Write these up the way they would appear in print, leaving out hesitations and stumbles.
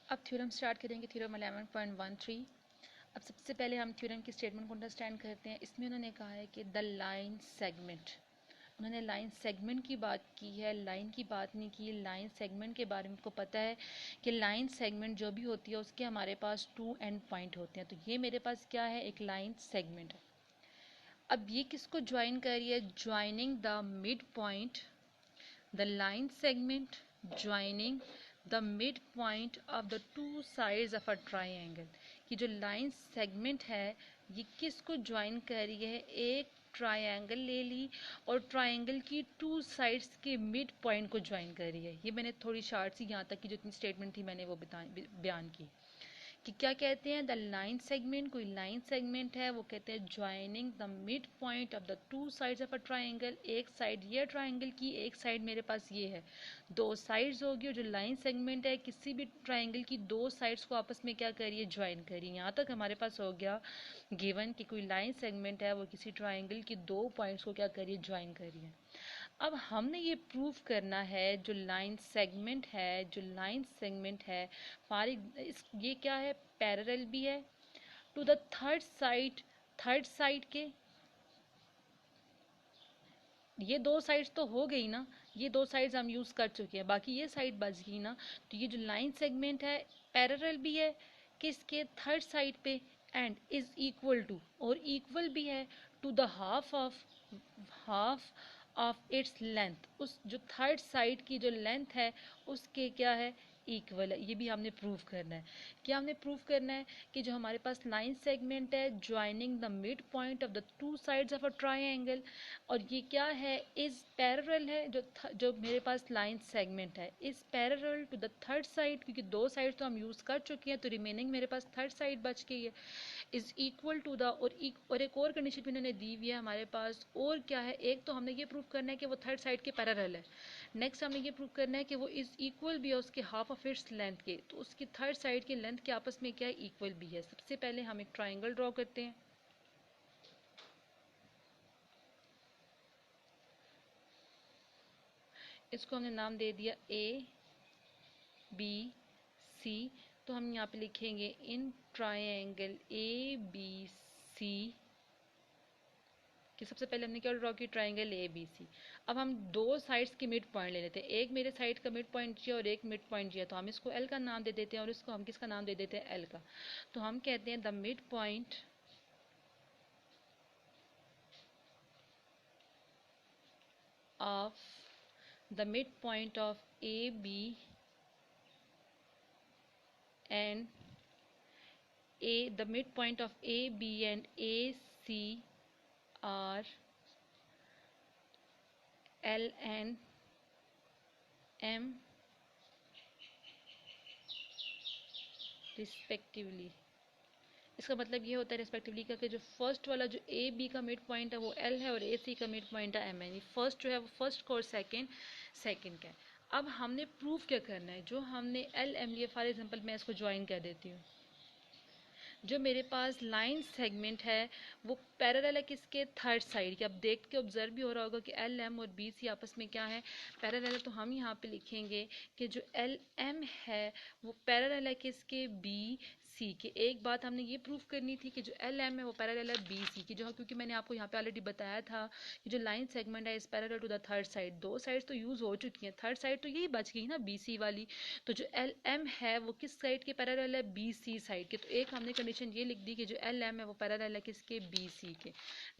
अब theorem start करेंगे, theorem 11.13। अब सबसे पहले हम थ्योरम की स्टेटमेंट को अंडरस्टैंड करते हैं। इसमें उन्होंने कहा है कि द लाइन सेगमेंट, उन्होंने लाइन सेगमेंट की बात की है, लाइन की बात नहीं की। लाइन सेगमेंट के बारे में आपको पता है कि लाइन सेगमेंट जो भी होती है उसके हमारे पास 2 एंड पॉइंट होते हैं। तो ये मेरे पास क्या है, एक लाइन सेगमेंट है। अब ये किसको ज्वाइन कर रही है, joining the mid point, the line segment joining the mid point of the two sides of a triangle. कि जो लाइन सेगमेंट है ये किसको ज्वाइन कर रही है, एक ट्रायंगल ले ली और ट्रायंगल की टू साइड्स के मिड पॉइंट को ज्वाइन कर रही है। ये मैंने थोड़ी शार्ट सी यहाँ तक की जितनी स्टेटमेंट थी मैंने वो बयान की कि क्या कहते हैं, द लाइन सेगमेंट, कोई लाइन सेगमेंट है वो कहते हैं joining the mid point of the two sides of a triangle. एक साइड ये ट्राइंगल की, एक साइड मेरे पास ये है, दो साइड्स होगी। और जो लाइन सेगमेंट है किसी भी ट्राइंगल की दो साइड्स को आपस में क्या करिए, ज्वाइन करिए। यहाँ तक हमारे पास हो गया गिवन कि कोई लाइन सेगमेंट है वो किसी ट्राइंगल की दो पॉइंट्स को क्या करिए, ज्वाइन करिए। अब हमने ये प्रूव करना है जो लाइन सेगमेंट है, जो लाइन सेगमेंट है ये क्या है, पैरेलल भी है टू द थर्ड साइड के। ये दो साइड्स तो हो गई ना, ये दो साइड्स हम यूज कर चुके हैं, बाकी ये साइड बच गई ना। तो ये जो लाइन सेगमेंट है पैरेलल भी है किसके, थर्ड साइड पे, एंड इज इक्वल टू, और इक्वल भी है to the half of its length, उस जो थर्ड साइड की जो लेंथ है उसके क्या है, इक्वल है। ये भी हमने प्रूव करना है। क्या हमने प्रूव करना है कि जो हमारे पास लाइन सेगमेंट है joining the mid point of the two sides of a triangle, और ये क्या है, इज पैरेलल है, जो मेरे पास लाइन सेगमेंट है is parallel to the third side, क्योंकि दो साइड तो हम यूज कर चुके हैं तो रिमेनिंग मेरे पास थर्ड साइड बच गई है, इज इक्वल टू द, और एक और कंडीशन भी इन्होंने दी हुई है हमारे पास। और क्या है, एक तो हमने ये प्रूव करना है कि वो थर्ड साइड के पैरेलल है, नेक्स्ट हमें ये प्रूव करना है कि वो इज इक्वल भी है उसके हाफ ऑफ इट्स लेंथ के, तो उसकी थर्ड साइड के लेंथ के आपस में क्या है, इक्वल भी है। सबसे पहले हम एक ट्राइंगल ड्रॉ करते हैं। इसको हमने नाम दे दिया ए बी सी। तो हम यहाँ पे लिखेंगे in triangle A B C कि सबसे पहले हमने क्या ड्रॉ की, ट्राइंगल ए बी सी। अब हम दो साइड्स के मिड पॉइंट ले लेते हैं, एक मेरे साइड का मिड पॉइंट जी और एक मिड पॉइंट जी है, तो हम इसको एल का नाम दे देते हैं और इसको हम किसका नाम दे देते हैं, एल का। तो हम कहते हैं the mid point of A B and the midpoint of A, B and A, C are L and M respectively. इसका मतलब ये होता है रिस्पेक्टिवली का कि जो फर्स्ट वाला जो ए बी का मिड पॉइंट है वो एल है और ए सी का मिड पॉइंट है एम है। फर्स्ट जो है वो फर्स्ट का और सेकंड का है। अब हमने प्रूफ क्या करना है, जो हमने एल एम लिया, फॉर एग्जांपल मैं इसको ज्वाइन कर देती हूँ। जो मेरे पास लाइन सेगमेंट है वो पैरेलल है किसके, थर्ड साइड के। अब देख के ऑब्जर्व भी हो रहा होगा कि एल एम और बी सी आपस में क्या है, पैरेलल है। तो हम यहाँ पे लिखेंगे कि जो एल एम है वो पैरेलल है किसके, बी सी के। एक बात हमने ये प्रूफ करनी थी कि जो एल एम है वो पैरेलल है बी सी की, जो क्योंकि मैंने आपको यहाँ पे ऑलरेडी बताया था कि जो लाइन सेगमेंट है इस parallel to the third side, दो साइड तो यूज हो चुकी हैं, थर्ड साइड तो यही बच गई ना, बी सी वाली। तो जो एल एम है वो किस साइड के पैरेलल है, बी सी साइड के। तो एक हमने कंडीशन ये लिख दी कि जो एल एम है वो पैरेलल है किसके, बी सी के।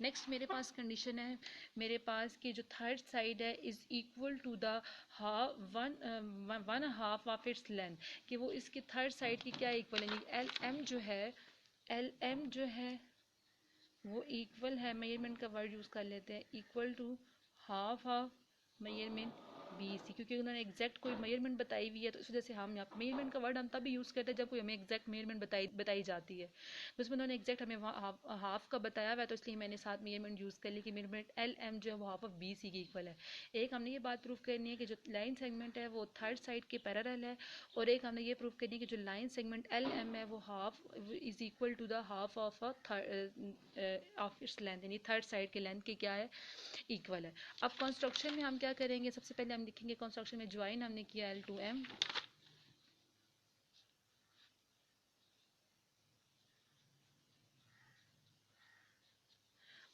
नेक्स्ट मेरे पास कंडीशन है मेरे पास कि जो थर्ड साइड है is equal to the one half of its length, कि वो इसकी थर्ड साइड की क्या इक्वल है, एल एम जो है वो इक्वल है, मेजरमेंट का वर्ड यूज़ कर लेते हैं, equal to half of measurement B C, क्योंकि उन्होंने एग्जैक्ट कोई मेजरमेंट बताई हुई है तो इस वजह से हम यहाँ पे मेजरमेंट का वर्ड हम तभी यूज़ करते हैं जब कोई हमें एग्जैक्ट मेजरमेंट बताई जाती है। तो उसमें उन्होंने एग्जैक्ट हमें हाफ का बताया हुआ है तो इसलिए मैंने साथ मेजरमेंट यूज़ कर ली कि मेजरमेंट एल एम जो है वो हाफ ऑफ बी सी की इक्वल है। एक हमने ये बात प्रूव करनी है कि जो लाइन सेगमेंट है वो थर्ड साइड के पैरेलल है, और एक हमने ये प्रूव करनी है कि जो लाइन सेगमेंट एल एम है वो half is equal to the half of of its length, यानी थर्ड साइड के लेंथ के क्या है, इक्वल है। अब कंस्ट्रक्शन में हम क्या करेंगे, सबसे पहले हम लिखेंगे कंस्ट्रक्शन में ज्वाइन हमने किया एल टू एम,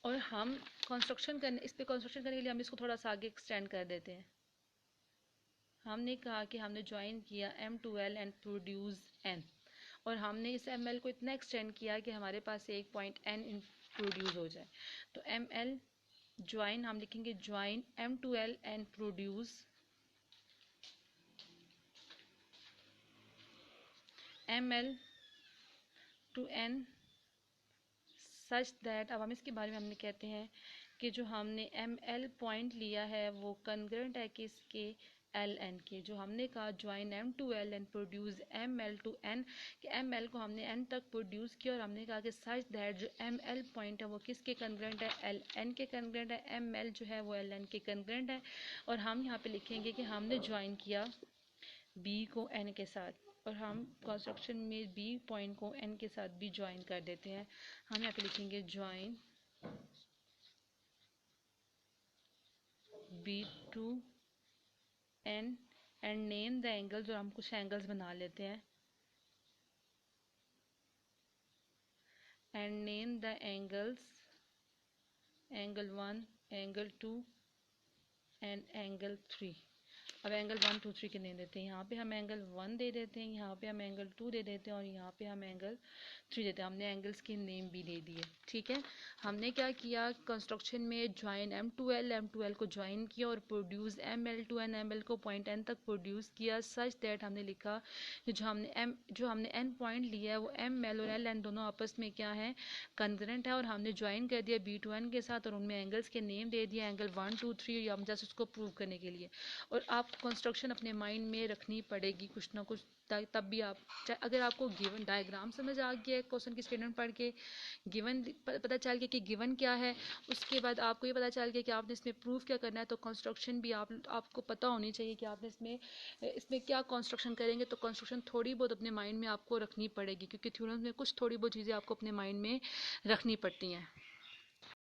और हम कंस्ट्रक्शन करने इस पे कंस्ट्रक्शन करने के लिए हम इसको थोड़ा सा आगे एक्सटेंड कर देते हैं। हमने कहा कि हमने ज्वाइन किया M2L एंड प्रोड्यूस N, और हमने इस ML को इतना एक्सटेंड किया कि हमारे पास एक पॉइंट N प्रोड्यूस हो जाए। तो ML ज्वाइन हम लिखेंगे join M2L and produce ML to N such that, अब हम इसके बारे में हमने कहते हैं कि जो हमने ML पॉइंट लिया है वो कंग्रेंट है कि इसके LN के। जो हमने कहा join M2L and produce ML to N, कि ML को हमने N तक प्रोड्यूस किया, और हमने कहा कि सच दैट जो ML पॉइंट है वो किसके कंग्रेंट है, LN के कंग्रेंट है। ML जो है वो LN के कंग्रेंट है, और हम यहाँ पे लिखेंगे कि हमने ज्वाइन किया B को N के साथ, और हम कंस्ट्रक्शन में B पॉइंट को N के साथ भी ज्वाइन कर देते हैं। हम यहाँ पे लिखेंगे join B to N and name the angles, और हम कुछ एंगल्स बना लेते हैं, and name the angles, angle 1, angle 2 and angle 3। अब एंगल 1 2 3 के नेम देते हैं। यहाँ पे हम एंगल 1 दे देते हैं, यहाँ पे हम एंगल 2 दे देते हैं, और यहाँ पे हम एंगल 3 देते हैं। हमने एंगल्स के नेम भी दे दिए। ठीक है, हमने क्या किया कंस्ट्रक्शन में, ज्वाइन M2L को ज्वाइन किया और produce ML to N, ML को पॉइंट N तक प्रोड्यूस किया, सच दैट हमने लिखा जो हमने N पॉइंट लिया है वो ML और LN दोनों आपस में क्या है, कंग्रेंट है, और हमने ज्वाइन कर दिया B टू N के साथ, और उनमें एंगल्स के नेम दे दिया, एंगल 1 2 3, हम जस्ट उसको प्रूव करने के लिए। और आप कंस्ट्रक्शन अपने माइंड में रखनी पड़ेगी कुछ ना कुछ, तब भी आप, अगर आपको गिवन डायग्राम समझ आ गया है क्वेश्चन की स्टेटमेंट पढ़ के, गिवन पता चल गया कि गिवन क्या है, उसके बाद आपको ये पता चल गया कि आपने इसमें प्रूफ क्या करना है, तो कंस्ट्रक्शन भी आपको पता होनी चाहिए कि आपने इसमें क्या कंस्ट्रक्शन करेंगे। तो कंस्ट्रक्शन थोड़ी बहुत अपने माइंड में आपको रखनी पड़ेगी, क्योंकि थ्योरम में कुछ थोड़ी बहुत चीज़ें आपको अपने माइंड में रखनी पड़ती हैं।